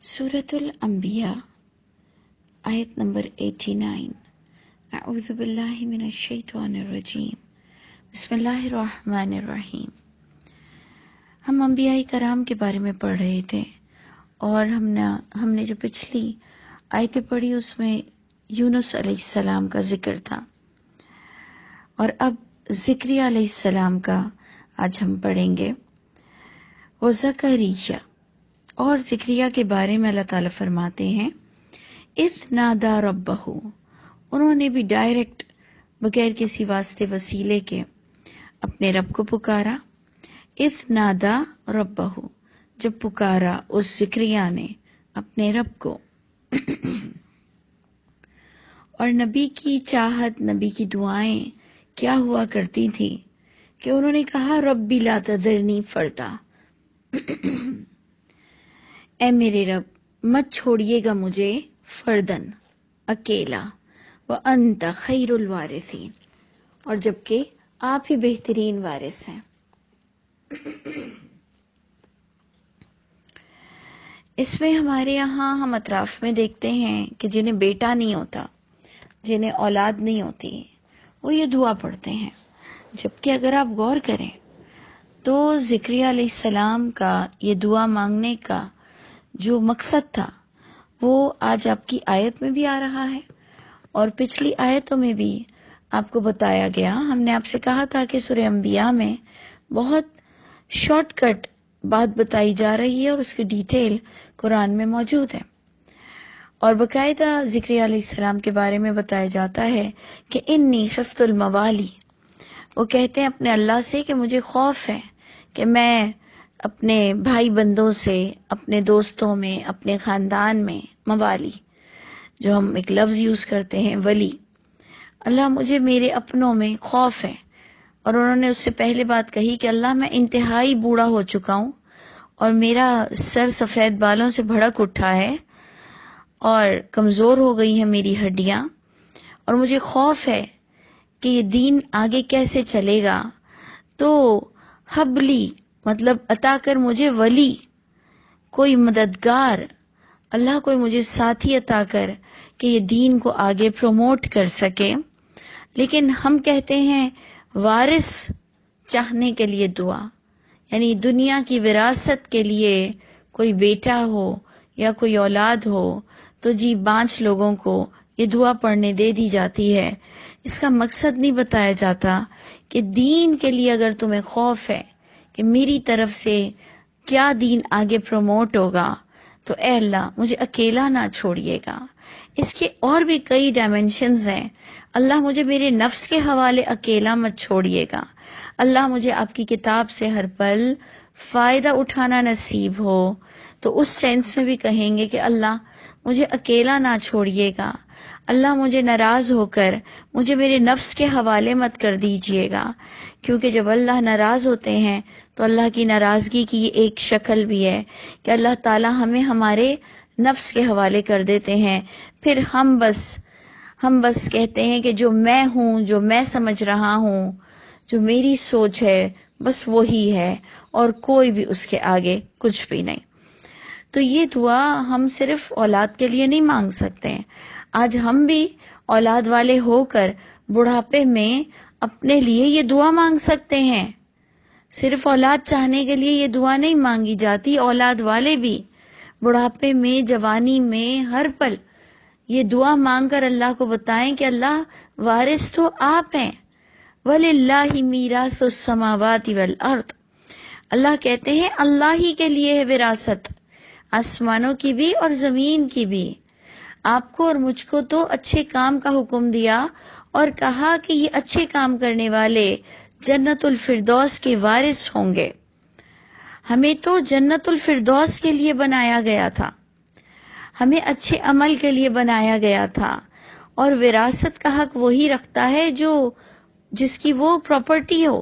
سورة الانبیاء آیت نمبر 89۔ اعوذ باللہ من الشیطان الرجیم، بسم اللہ الرحمن الرحیم۔ ہم انبیاء کرام کے بارے میں پڑھ رہے تھے اور ہم نے جو پچھلی آیتیں پڑھی اس میں یونس علیہ السلام کا ذکر تھا، اور اب زکریا علیہ السلام کا آج ہم پڑھیں گے۔ وہ زکریا اور زکریا کے بارے میں اللہ تعالیٰ فرماتے ہیں، اذ نادا ربہ، انہوں نے بھی ڈائریکٹ بغیر کسی واسطے وسیلے کے اپنے رب کو پکارا۔ اذ نادا ربہ، جب پکارا اس زکریا نے اپنے رب کو۔ اور نبی کی چاہت، نبی کی دعائیں کیا ہوا کرتی تھی کہ انہوں نے کہا ربی لا تذرنی فردا، اے میرے رب مت چھوڑیے گا مجھے فردن، اکیلا، وانت خیر الوارثین، اور جبکہ آپ ہی بہترین وارث ہیں۔ اس میں ہمارے یہاں ہم اطراف میں دیکھتے ہیں کہ جنہیں بیٹا نہیں ہوتا، جنہیں اولاد نہیں ہوتی، وہ یہ دعا پڑھتے ہیں، جبکہ اگر آپ غور کریں تو زکریا علیہ السلام کا یہ دعا مانگنے کا جو مقصد تھا وہ آج آپ کی آیت میں بھی آ رہا ہے، اور پچھلی آیتوں میں بھی آپ کو بتایا گیا۔ ہم نے آپ سے کہا تھا کہ سورہ انبیاء میں بہت شارٹ کٹ بات بتائی جا رہی ہے اور اس کی ڈیٹیل قرآن میں موجود ہے، اور باقاعدہ زکریا علیہ السلام کے بارے میں بتایا جاتا ہے کہ انی خفت الموالی، وہ کہتے ہیں اپنے اللہ سے کہ مجھے خوف ہے کہ میں اپنے بھائی بندوں سے، اپنے دوستوں میں، اپنے خاندان میں، موالی جو ہم ایک لفظ یوز کرتے ہیں ولی، اللہ مجھے میرے اپنوں میں خوف ہے۔ اور انہوں نے اس سے پہلے بات کہی کہ اللہ میں انتہائی بوڑھا ہو چکا ہوں اور میرا سر سفید بالوں سے بھڑک اٹھا ہے اور کمزور ہو گئی ہیں میری ہڈیاں، اور مجھے خوف ہے کہ یہ دین آگے کیسے چلے گا، تو حبلی مطلب عطا کر مجھے ولی، کوئی مددگار، اللہ کوئی مجھے ساتھی عطا کر کہ یہ دین کو آگے پروموٹ کر سکے۔ لیکن ہم کہتے ہیں وارث چاہنے کے لیے دعا، یعنی دنیا کی وراثت کے لیے کوئی بیٹا ہو یا کوئی اولاد ہو تو جی 5 لوگوں کو یہ دعا پڑھنے دے دی جاتی ہے۔ اس کا مقصد نہیں بتایا جاتا کہ دین کے لیے اگر تمہیں خوف ہے کہ میری طرف سے کیا دین آگے پروموٹ ہوگا تو اے اللہ مجھے اکیلا نہ چھوڑیے گا۔ اس کے اور بھی کئی ڈائمینشنز ہیں۔ اللہ مجھے میرے نفس کے حوالے اکیلا مت چھوڑیے گا، اللہ مجھے آپ کی کتاب سے ہر پل فائدہ اٹھانا نصیب ہو، تو اس سینس میں بھی کہیں گے کہ اللہ مجھے اکیلا نہ چھوڑیے گا، اللہ مجھے ناراض ہو کر مجھے میرے نفس کے حوالے مت کر دیجیے گا، کیونکہ جب اللہ ناراض ہوتے ہیں تو اللہ کی ناراضگی کی یہ ایک شکل بھی ہے کہ اللہ تعالی ہمیں ہمارے نفس کے حوالے کر دیتے ہیں، پھر ہم بس کہتے ہیں کہ جو میں ہوں، جو میں سمجھ رہا ہوں، جو میری سوچ ہے بس وہی ہے، اور کوئی بھی اس کے آگے کچھ بھی نہیں۔ تو یہ دعا ہم صرف اولاد کے لیے نہیں مانگ سکتے ہیں، آج ہم بھی اولاد والے ہو کر بڑھاپے میں اپنے لیے یہ دعا مانگ سکتے ہیں۔ صرف اولاد چاہنے کے لیے یہ دعا نہیں مانگی جاتی، اولاد والے بھی بڑھاپے میں، جوانی میں، ہر پل یہ دعا مانگ کر اللہ کو بتائیں کہ اللہ وارث تو آپ ہیں، وَلِلَّهِ مِيرَاثُ السَّمَاوَاتِ وَالْأَرْضِ، اللہ کہتے ہیں اللہ ہی کے لیے ہے وراثت، آسمانوں کی بھی اور زمین کی بھی۔ آپ کو اور مجھ کو تو اچھے کام کا حکم دیا اور کہا کہ یہ اچھے کام کرنے والے جنت الفردوس کے وارث ہوں گے۔ ہمیں تو جنت الفردوس کے لیے بنایا گیا تھا، ہمیں اچھے عمل کے لیے بنایا گیا تھا، اور وراثت کا حق وہی رکھتا ہے جس کی وہ پراپرٹی ہو۔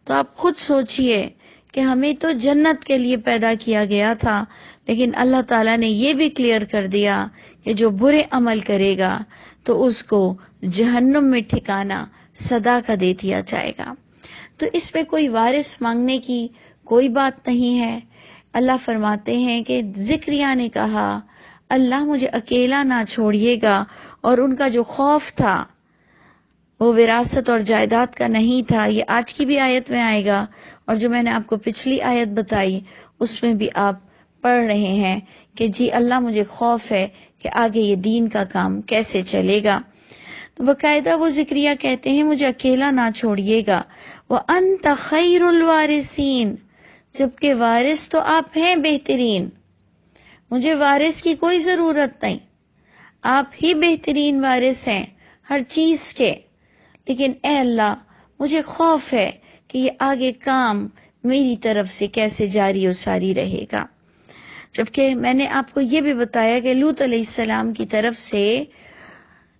تو آپ خود سوچئے کہ ہمیں تو جنت کے لیے پیدا کیا گیا تھا، لیکن اللہ تعالیٰ نے یہ بھی کلیئر کر دیا کہ جو برے عمل کرے گا تو اس کو جہنم میں ٹھکانہ سدا کا دے دیا جائے گا۔ تو اس میں کوئی وارث مانگنے کی کوئی بات نہیں ہے۔ اللہ فرماتے ہیں کہ زکریا نے کہا اللہ مجھے اکیلا نہ چھوڑیے گا، اور ان کا جو خوف تھا وہ وراثت اور جائیداد کا نہیں تھا. یہ آج کی بھی آیت میں آئے گا، اور جو میں نے آپ کو پچھلی آیت بتائی اس میں بھی آپ پڑھ رہے ہیں کہ جی اللہ مجھے خوف ہے کہ آگے یہ دین کا کام کیسے چلے گا. تو باقاعدہ وہ زکریا کہتے ہیں مجھے اکیلا نہ چھوڑیے گا. وَأَنْتَ خَيْرُ الْوَارِثِينَ، جبکہ وارث تو آپ ہیں بہترین، مجھے وارث کی کوئی ضرورت نہیں، آپ ہی بہترین وارث ہیں ہر چیز کے. لیکن اے اللہ مجھے خوف ہے کہ یہ آگے کام میری طرف سے کیسے جاری و ساری رہے گا. جبکہ میں نے آپ کو یہ بھی بتایا کہ لوط علیہ السلام کی طرف سے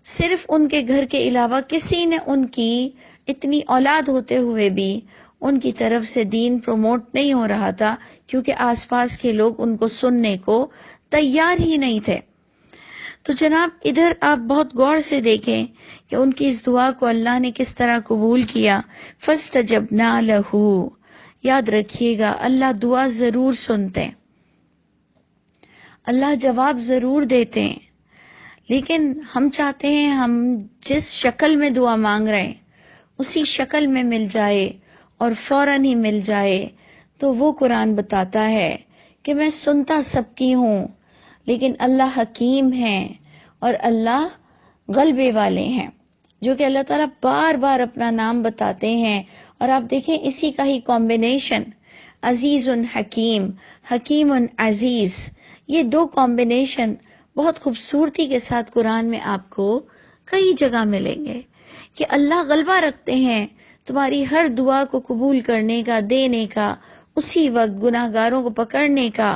صرف ان کے گھر کے علاوہ کسی نے ان کی اتنی اولاد ہوتے ہوئے بھی ان کی طرف سے دین پروموٹ نہیں ہو رہا تھا، کیونکہ آس پاس کے لوگ ان کو سننے کو تیار ہی نہیں تھے. تو جناب ادھر آپ بہت غور سے دیکھیں کہ ان کی اس دعا کو اللہ نے کس طرح قبول کیا. فَاسْتَجَبْنَا لَهُ، یاد رکھیے گا اللہ دعا ضرور سنتے ہیں، اللہ جواب ضرور دیتے ہیں، لیکن ہم چاہتے ہیں ہم جس شکل میں دعا مانگ رہے ہیں اسی شکل میں مل جائے اور فوراً ہی مل جائے. تو وہ قرآن بتاتا ہے کہ میں سنتا سب کی ہوں، لیکن اللہ حکیم ہیں اور اللہ غلبے والے ہیں، جو کہ اللہ تعالیٰ بار بار اپنا نام بتاتے ہیں. اور آپ دیکھیں اسی کا ہی کمبینیشن عزیز حکیم، حکیم عزیز، یہ دو کمبینیشن بہت خوبصورتی کے ساتھ قرآن میں آپ کو کئی جگہ ملیں گے کہ اللہ غلبہ رکھتے ہیں تمہاری ہر دعا کو قبول کرنے کا، دینے کا، اسی وقت گناہ گاروں کو پکڑنے کا،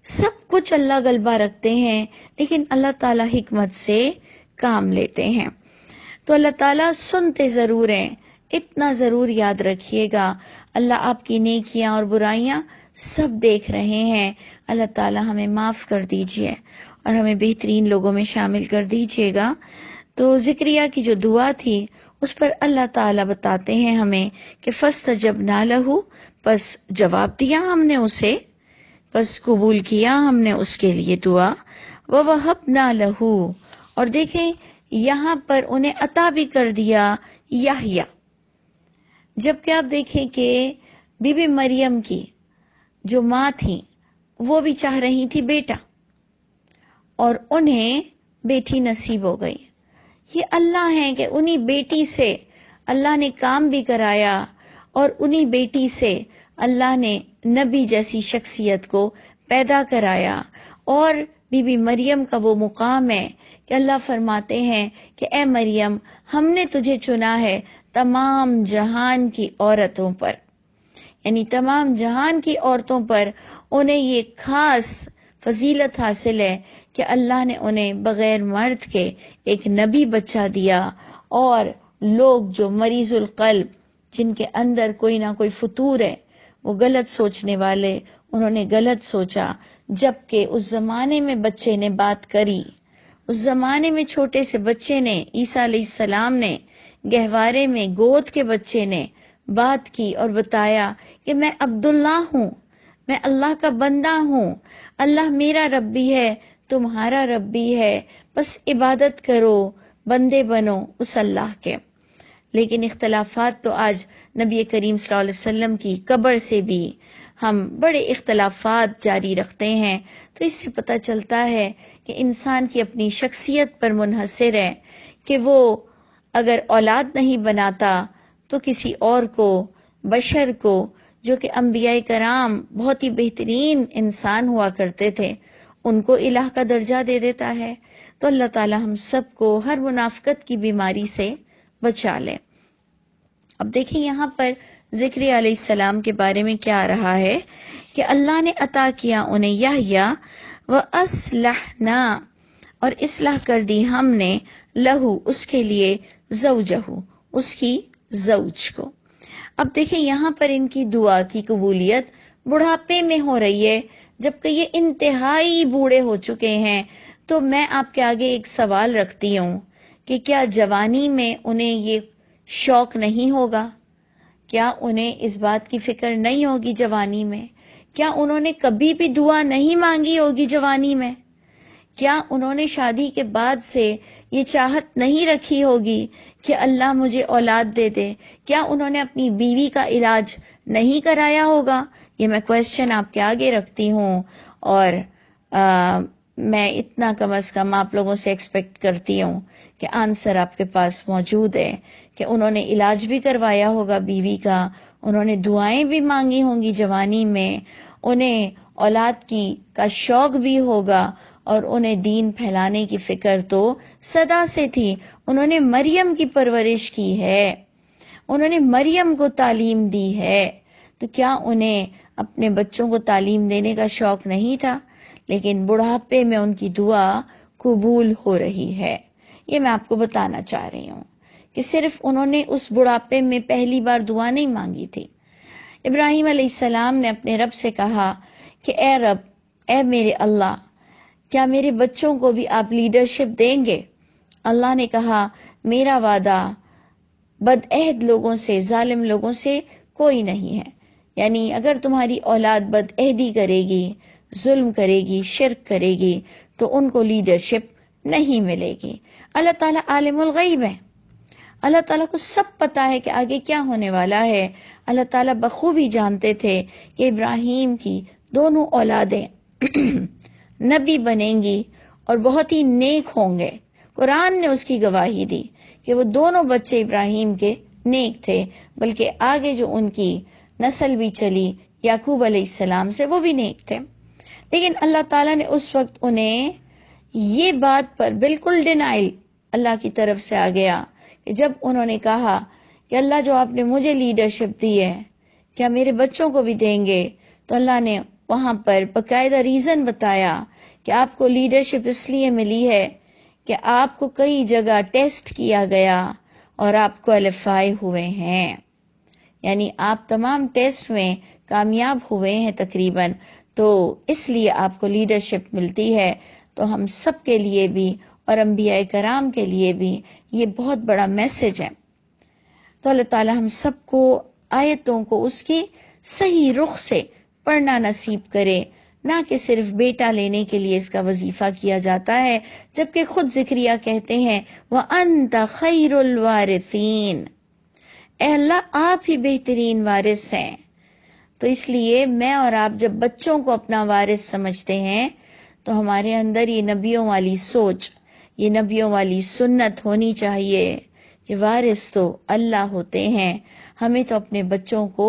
سب کچھ اللہ غلبہ رکھتے ہیں. لیکن اللہ تعالیٰ حکمت سے کام لیتے ہیں. تو اللہ تعالیٰ سنتے ضرور ہیں، اتنا ضرور یاد رکھیے گا اللہ آپ کی نیکیاں اور برائیاں سب دیکھ رہے ہیں. اللہ تعالیٰ ہمیں معاف کر دیجئے اور ہمیں بہترین لوگوں میں شامل کر دیجئے گا. تو زکریا کی جو دعا تھی اس پر اللہ تعالیٰ بتاتے ہیں ہمیں کہ فَاسْتَجَبْنَا لَهُ، پس جواب دیا ہم نے اسے، پس قبول کیا ہم نے اس کے لیے دعا. وَوَهَبْنَا لَهُ، اور دیکھیں یہاں پر انہیں عطا بھی کر دیا یحییٰ. جبکہ آپ دیکھیں کہ بی بی مریم کی جو ماں تھی وہ بھی چاہ رہی تھی بیٹا، اور انہیں بیٹی نصیب ہو گئی. یہ اللہ ہیں کہ انہی بیٹی سے اللہ نے کام بھی کرایا، اور انہی بیٹی سے اللہ نے نبی جیسی شخصیت کو پیدا کرایا. اور بی بی مریم کا وہ مقام ہے کہ اللہ فرماتے ہیں کہ اے مریم ہم نے تجھے چنا ہے تمام جہان کی عورتوں پر، یعنی تمام جہان کی عورتوں پر انہیں یہ خاص فضیلت حاصل ہے کہ اللہ نے انہیں بغیر مرد کے ایک نبی بچہ دیا. اور لوگ جو مریض القلب، جن کے اندر کوئی نہ کوئی فطور ہے، وہ غلط سوچنے والے، انہوں نے غلط سوچا. جبکہ اس زمانے میں بچے نے بات کری، اس زمانے میں چھوٹے سے بچے نے، عیسیٰ علیہ السلام نے، گہوارے میں گود کے بچے نے بات کی اور بتایا کہ میں عبداللہ ہوں، میں اللہ کا بندہ ہوں، اللہ میرا ربی ہے، تمہارا ربی ہے، بس عبادت کرو، بندے بنو اس اللہ کے. لیکن اختلافات تو آج نبی کریم صلی اللہ علیہ وسلم کی قبر سے بھی ہم بڑے اختلافات جاری رکھتے ہیں. تو اس سے پتہ چلتا ہے کہ انسان کی اپنی شخصیت پر منحصر ہے کہ وہ اگر اولاد نہیں بناتا تو کسی اور کو، بشر کو، جو کہ انبیاء کرام بہت ہی بہترین انسان ہوا کرتے تھے، ان کو الہ کا درجہ دے دیتا ہے. تو اللہ تعالی ہم سب کو ہر منافقت کی بیماری سے بچا لے. اب دیکھیں یہاں پر زکریا علیہ السلام کے بارے میں کیا آ رہا ہے کہ اللہ نے عطا کیا انہیں یحییٰ، وَأَصْلَحْنَا، اور اصلاح کر دی ہم نے، لہو اس کے لیے، زوجہ اس کی زوج کو. اب دیکھیں یہاں پر ان کی دعا کی قبولیت بڑھاپے میں ہو رہی ہے، جبکہ یہ انتہائی بوڑھے ہو چکے ہیں. تو میں آپ کے آگے ایک سوال رکھتی ہوں کہ کیا جوانی میں انہیں یہ شوق نہیں ہوگا؟ کیا انہیں اس بات کی فکر نہیں ہوگی جوانی میں کیا انہوں نے کبھی بھی دعا نہیں مانگی ہوگی جوانی میں؟ کیا انہوں نے شادی کے بعد سے یہ چاہت نہیں رکھی ہوگی کہ اللہ مجھے اولاد دے دے؟ کیا انہوں نے اپنی بیوی کا علاج نہیں کرایا ہوگا؟ یہ میں کوشچن آپ کے آگے رکھتی ہوں، اور میں اتنا کم از کم آپ لوگوں سے ایکسپیکٹ کرتی ہوں کہ آنسر آپ کے پاس موجود ہے کہ انہوں نے علاج بھی کروایا ہوگا بیوی کا، انہوں نے دعائیں بھی مانگی ہوں گی جوانی میں، انہیں اولاد کا شوق بھی ہوگا، اور انہیں دین پھیلانے کی فکر تو صدا سے تھی۔ انہوں نے مریم کی پرورش کی ہے، انہوں نے مریم کو تعلیم دی ہے، تو کیا انہیں اپنے بچوں کو تعلیم دینے کا شوق نہیں تھا؟ لیکن بڑھاپے میں ان کی دعا قبول ہو رہی ہے۔ یہ میں آپ کو بتانا چاہ رہی ہوں کہ صرف انہوں نے اس بڑھاپے میں پہلی بار دعا نہیں مانگی تھی۔ ابراہیم علیہ السلام نے اپنے رب سے کہا کہ اے رب، اے میرے اللہ، کیا میرے بچوں کو بھی آپ لیڈرشپ دیں گے؟ اللہ نے کہا میرا وعدہ بدعہد لوگوں سے، ظالم لوگوں سے کوئی نہیں ہے، یعنی اگر تمہاری اولاد بدعہدی کرے گی، ظلم کرے گی، شرک کرے گی، تو ان کو لیڈرشپ نہیں ملے گی۔ اللہ تعالیٰ عالم الغیب ہے، اللہ تعالیٰ کو سب پتا ہے کہ آگے کیا ہونے والا ہے۔ اللہ تعالیٰ بخوبی جانتے تھے کہ ابراہیم کی دونوں اولادیں نبی بنیں گی اور بہت ہی نیک ہوں گے۔ قرآن نے اس کی گواہی دی کہ وہ دونوں بچے ابراہیم کے نیک تھے، بلکہ آگے جو ان کی نسل بھی چلی یعقوب علیہ السلام سے، وہ بھی نیک تھے۔ لیکن اللہ تعالیٰ نے اس وقت انہیں یہ بات پر بالکل ڈینائل اللہ کی طرف سے آ گیا کہ جب انہوں نے کہا کہ اللہ جو آپ نے مجھے لیڈرشپ دی ہے، کیا میرے بچوں کو بھی دیں گے؟ تو اللہ نے وہاں پر باقاعدہ ریزن بتایا کہ آپ کو لیڈرشپ اس لیے ملی ہے کہ آپ کو کئی جگہ ٹیسٹ کیا گیا اور آپ کوالیفائی ہوئے ہیں، یعنی آپ تمام ٹیسٹ میں کامیاب ہوئے ہیں تقریباً، تو اس لیے آپ کو لیڈرشپ ملتی ہے۔ تو ہم سب کے لیے بھی اور انبیاء کرام کے لیے بھی یہ بہت بڑا میسج ہے۔ تو اللہ تعالی ہم سب کو آیتوں کو اس کی صحیح رخ سے پڑھنا نصیب کرے، نہ کہ صرف بیٹا لینے کے لیے اس کا وظیفہ کیا جاتا ہے، جبکہ خود زکریا کہتے ہیں وَأَنْتَ خَيْرُ الْوَارِثِينَ، اے اللہ آپ ہی بہترین وارث ہیں۔ تو اس لیے میں اور آپ جب بچوں کو اپنا وارث سمجھتے ہیں تو ہمارے اندر یہ نبیوں والی سوچ، یہ نبیوں والی سنت ہونی چاہیے کہ وارث تو اللہ ہوتے ہیں، ہمیں تو اپنے بچوں کو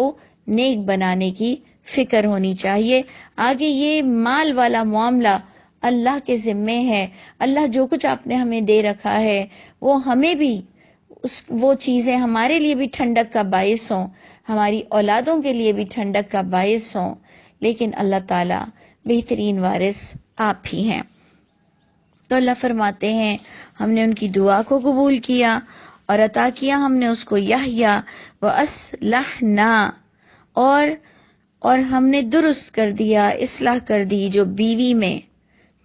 نیک بنانے کی فکر ہونی چاہیے۔ آگے یہ مال والا معاملہ اللہ کے ذمے ہے، اللہ جو کچھ آپ نے ہمیں دے رکھا ہے وہ ہمیں بھی وہ چیزیں ہمارے لیے بھی ٹھنڈک کا باعث ہوں، ہماری اولادوں کے لیے بھی ٹھنڈک کا باعث ہوں، لیکن اللہ تعالیٰ بہترین وارث آپ ہی ہیں۔ تو اللہ فرماتے ہیں ہم نے ان کی دعا کو قبول کیا اور عطا کیا ہم نے اس کو یحییٰ وَأَصْلَحْنَا، اور ہم نے درست کر دیا، اصلاح کر دی جو بیوی میں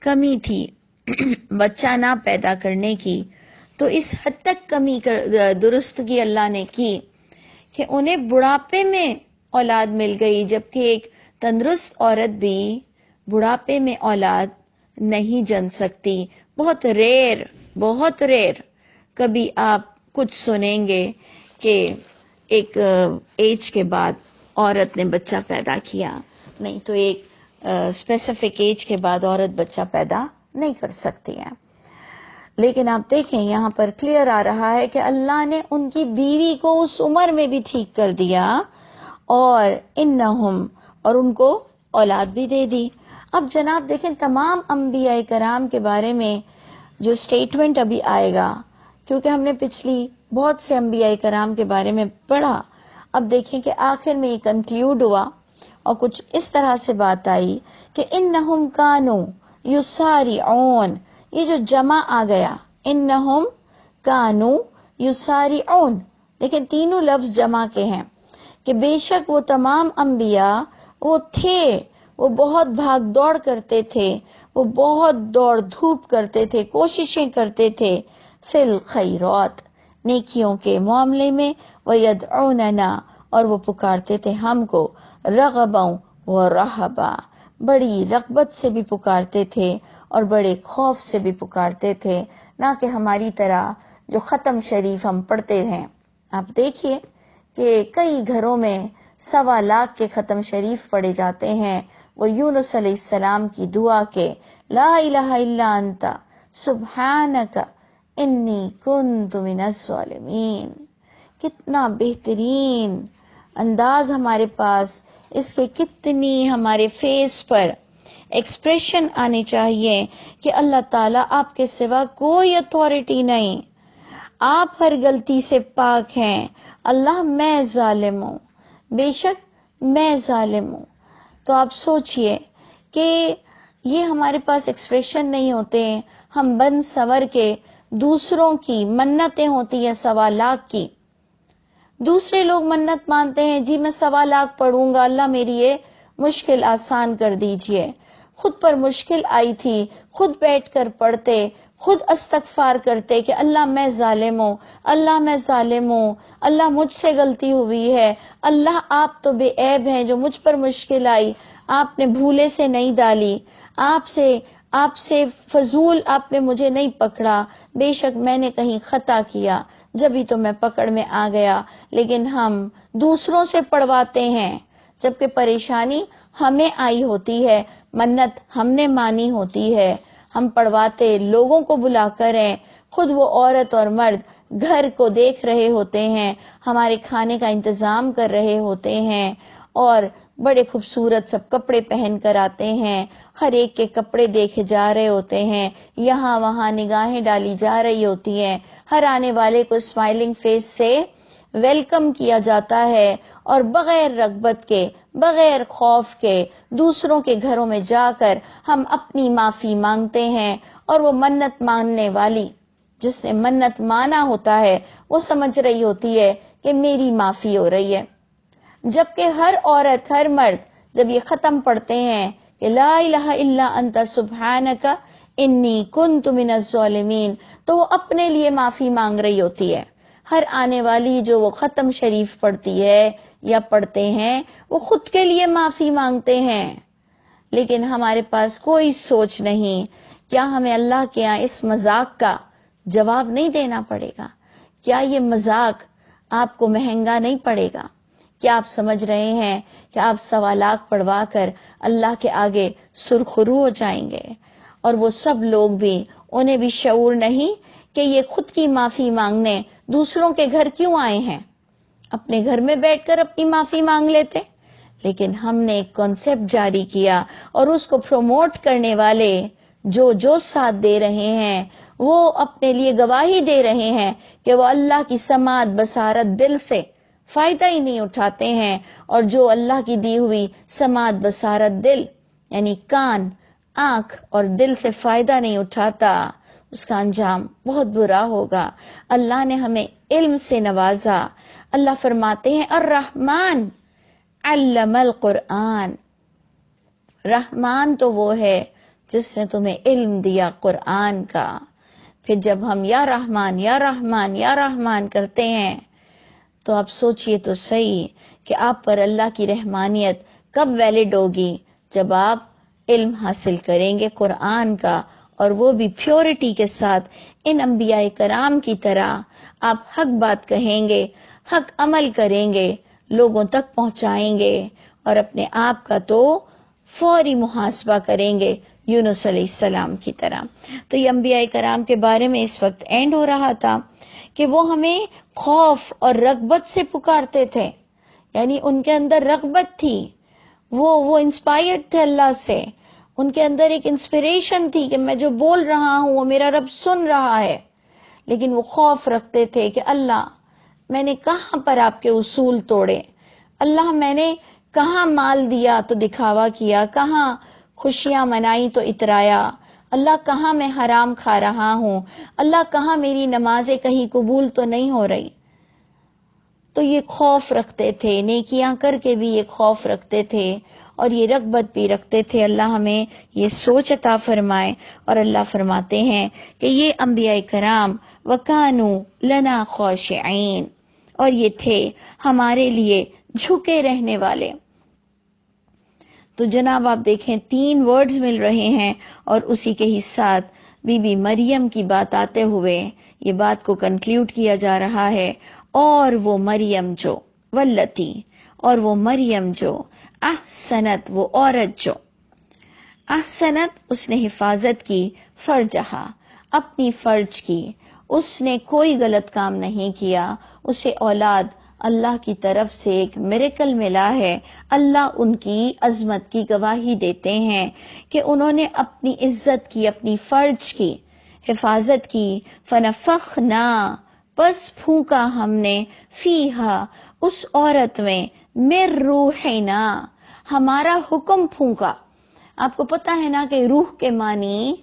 کمی تھی بچہ نہ پیدا کرنے کی، تو اس حد تک کمی درستگی اللہ نے کی کہ انہیں بڑھاپے میں اولاد مل گئی، جبکہ ایک تندرست عورت بھی بڑھاپے میں اولاد نہیں جن سکتی۔ بہت ریئر کبھی آپ کچھ سنیں گے کہ ایک ایج کے بعد عورت نے بچہ پیدا کیا، نہیں تو ایک اسپیسیفک ایج کے بعد عورت بچہ پیدا نہیں کر سکتی ہے۔ لیکن آپ دیکھیں یہاں پر کلیئر آ رہا ہے کہ اللہ نے ان کی بیوی کو اس عمر میں بھی ٹھیک کر دیا اور ان کو اولاد بھی دے دی۔ اب جناب دیکھیں تمام انبیاء کرام کے بارے میں جو سٹیٹمنٹ ابھی آئے گا، کیونکہ ہم نے پچھلی بہت سے انبیاء کرام کے بارے میں پڑھا، اب دیکھیں کہ آخر میں یہ کنکلیوڈ ہوا اور کچھ اس طرح سے بات آئی کہ انہم کانوا یسارعون، یہ جو جمع آ گیا انہم کانوا یسارعون، لیکن تینوں لفظ جمع کے ہیں کہ بے شک وہ تمام انبیاء وہ تھے، وہ بہت بھاگ دوڑ کرتے تھے، وہ بہت دوڑ دھوپ کرتے تھے، کوششیں کرتے تھے فی الخیرات، نیکیوں کے معاملے میں، وَيَدْعُونَنَا، اور وہ پکارتے تھے ہم کو، رغباً ورہبا، بڑی رغبت سے بھی پکارتے تھے اور بڑے خوف سے بھی پکارتے تھے، نہ کہ ہماری طرح جو ختم شریف ہم پڑھتے ہیں۔ آپ دیکھیے کہ کئی گھروں میں 1.25 لاکھ کے ختم شریف پڑھے جاتے ہیں، وہ یونس علیہ السلام کی دعا کے لا الہ الا انت سبحانک انی کنت من الظالمین۔ کتنا بہترین انداز ہمارے پاس، اس کے کتنی ہمارے فیس پر ایکسپریشن آنے چاہیے کہ اللہ تعالیٰ آپ کے سوا کوئی اتھارٹی نہیں، آپ ہر غلطی سے پاک ہیں۔ اللہ میں ظالم ہوں، بے شک میں ظالم ہوں۔ تو آپ سوچئے کہ یہ ہمارے پاس ایکسپریشن نہیں ہوتے، ہم بن سور کے دوسروں کی منتیں ہوتی ہیں 1.25 لاکھ کی، دوسرے لوگ منت مانتے ہیں جی میں 1.25 لاکھ پڑھوں گا، اللہ میری یہ مشکل آسان کر دیجئے۔ خود پر مشکل آئی تھی، خود بیٹھ کر پڑھتے، خود استغفار کرتے کہ اللہ میں ظالم ہوں، اللہ میں ظالم ہوں، اللہ مجھ سے غلطی ہوئی ہے، اللہ آپ تو بے عیب ہیں، جو مجھ پر مشکل آئی آپ نے بھولے سے نہیں ڈالی، آپ سے فضول آپ نے مجھے نہیں پکڑا، بے شک میں نے کہیں خطا کیا، جبھی تو میں پکڑ میں آ گیا۔ لیکن ہم دوسروں سے پڑھواتے ہیں، جبکہ پریشانی ہمیں آئی ہوتی ہے، منت ہم نے مانی ہوتی ہے، ہم پڑھواتے لوگوں کو بلا کر ہیں، خود وہ عورت اور مرد گھر کو دیکھ رہے ہوتے ہیں، ہمارے کھانے کا انتظام کر رہے ہوتے ہیں، اور بڑے خوبصورت سب کپڑے پہن کر آتے ہیں، ہر ایک کے کپڑے دیکھے جا رہے ہوتے ہیں، یہاں وہاں نگاہیں ڈالی جا رہی ہوتی ہیں، ہر آنے والے کو اسمائلنگ فیس سے ویلکم کیا جاتا ہے، اور بغیر رغبت کے، بغیر خوف کے دوسروں کے گھروں میں جا کر ہم اپنی معافی مانگتے ہیں، اور وہ منت ماننے والی جس نے منت مانا ہوتا ہے وہ سمجھ رہی ہوتی ہے کہ میری معافی ہو رہی ہے، جبکہ ہر عورت ہر مرد جب یہ ختم پڑھتے ہیں کہ لا الہ الا انت سبحانک انی کنت من الظالمین، تو وہ اپنے لیے معافی مانگ رہی ہوتی ہے۔ ہر آنے والی جو وہ ختم شریف پڑھتی ہے یا پڑھتے ہیں وہ خود کے لیے معافی مانگتے ہیں، لیکن ہمارے پاس کوئی سوچ نہیں، کیا ہمیں اللہ کے یہاں اس مذاق کا جواب نہیں دینا پڑے گا؟ کیا یہ مذاق آپ کو مہنگا نہیں پڑے گا؟ کیا آپ سمجھ رہے ہیں کہ آپ 1.25 لاکھ پڑھوا کر اللہ کے آگے سرخرو ہو جائیں گے؟ اور وہ سب لوگ بھی، انہیں بھی شعور نہیں کہ یہ خود کی معافی مانگنے دوسروں کے گھر کیوں آئے ہیں، اپنے گھر میں بیٹھ کر اپنی معافی مانگ لیتے۔ لیکن ہم نے ایک کانسیپٹ جاری کیا، اور اس کو پروموٹ کرنے والے جو ساتھ دے رہے ہیں وہ اپنے لیے گواہی دے رہے ہیں کہ وہ اللہ کی سماعت بصارت دل سے فائدہ ہی نہیں اٹھاتے ہیں، اور جو اللہ کی دی ہوئی سماعت بصارت دل یعنی کان، آنکھ اور دل سے فائدہ نہیں اٹھاتا، اس کا انجام بہت برا ہوگا۔ اللہ نے ہمیں علم سے نوازا، اللہ فرماتے ہیں الرحمن علم القرآن، رحمان تو وہ ہے جس نے تمہیں علم دیا قرآن کا۔ پھر جب ہم یا رحمان یا رحمان یا رحمان کرتے ہیں تو آپ سوچئے تو صحیح کہ آپ پر اللہ کی رحمانیت کب ویلڈ ہوگی؟ جب آپ علم حاصل کریں گے قرآن کا، اور وہ بھی پیورٹی کے ساتھ، ان انبیاء کرام کی طرح آپ حق بات کہیں گے، حق عمل کریں گے، لوگوں تک پہنچائیں گے، اور اپنے آپ کا تو فوری محاسبہ کریں گے یونس علیہ السلام کی طرح۔ تو یہ انبیاء کرام کے بارے میں اس وقت اینڈ ہو رہا تھا کہ وہ ہمیں خوف اور رغبت سے پکارتے تھے، یعنی ان کے اندر رغبت تھی، وہ انسپائرڈ تھے اللہ سے، ان کے اندر ایک انسپریشن تھی کہ میں جو بول رہا ہوں وہ میرا رب سن رہا ہے، لیکن وہ خوف رکھتے تھے کہ اللہ میں نے کہاں پر آپ کے اصول توڑے، اللہ میں نے کہاں مال دیا تو دکھاوا کیا، کہاں خوشیاں منائی تو اترایا، اللہ کہاں میں حرام کھا رہا ہوں، اللہ کہاں میری نمازیں کہیں قبول تو نہیں ہو رہی۔ تو یہ خوف رکھتے تھے، نیکیاں کر کے بھی یہ خوف رکھتے تھے، اور یہ رغبت بھی رکھتے تھے۔ اللہ ہمیں یہ سوچ عطا فرمائے۔ اور اللہ فرماتے ہیں کہ یہ انبیاء کرام وَكَانُوا لَنَا خَاشِعِينَ، اور یہ تھے ہمارے لیے جھکے رہنے والے۔ تو جناب آپ دیکھیں 3 ورڈز مل رہے ہیں اور اسی کے ہی ساتھ بی بی مریم کی بات آتے ہوئے یہ بات کو کنکلیوڈ کیا جا رہا ہے، اور وہ مریم جو واللتی، اور وہ مریم جو احسنت، وہ عورت جو احسنت، اس نے حفاظت کی، فرجہا، اپنی فرج کی، اس نے کوئی غلط کام نہیں کیا، اسے اولاد اللہ کی طرف سے ایک میریکل ملا ہے۔ اللہ ان کی عظمت کی گواہی دیتے ہیں کہ انہوں نے اپنی عزت کی، اپنی فرج کی حفاظت کی، فنفخنا، پس پھونکا ہم نے، فیہا، اس عورت میں، من روحنا، ہمارا حکم پھونکا۔ آپ کو پتا ہے نا کہ روح کے معنی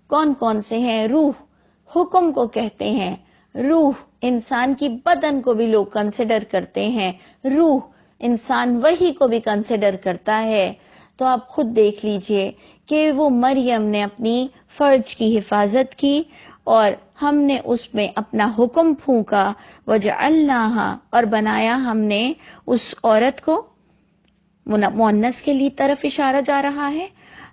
کون کون سے ہیں؟ روح حکم کو کہتے ہیں، روح انسان کی بدن کو بھی لوگ کنسیڈر کرتے ہیں، روح انسان وحی کو بھی کنسیڈر کرتا ہے۔ تو آپ خود دیکھ لیجئے کہ وہ مریم نے اپنی فرج کی حفاظت کی اور ہم نے اس میں اپنا حکم پھونکا، وجعلناہا، اور بنایا ہم نے اس عورت کو، مؤنث کے لیے طرف اشارہ جا رہا ہے،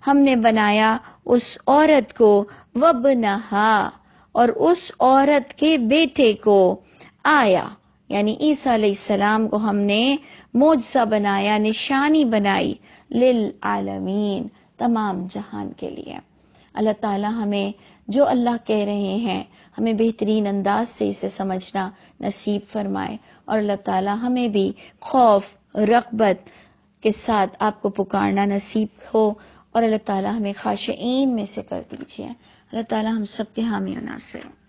ہم نے بنایا اس عورت کو، وابنہا، اور اس عورت کے بیٹے کو، آیا یعنی عیسیٰ علیہ السلام کو ہم نے معجزہ بنایا، نشانی بنائی، للعالمین، تمام جہان کے لیے۔ اللہ تعالی ہمیں جو اللہ کہہ رہے ہیں ہمیں بہترین انداز سے اسے سمجھنا نصیب فرمائے، اور اللہ تعالی ہمیں بھی خوف، رغبت کے ساتھ آپ کو پکارنا نصیب ہو، اور اللہ تعالی ہمیں خاشعین میں سے کر دیجیے۔ اللہ تعالی ہم سب کے حامی و ناصر ہوں۔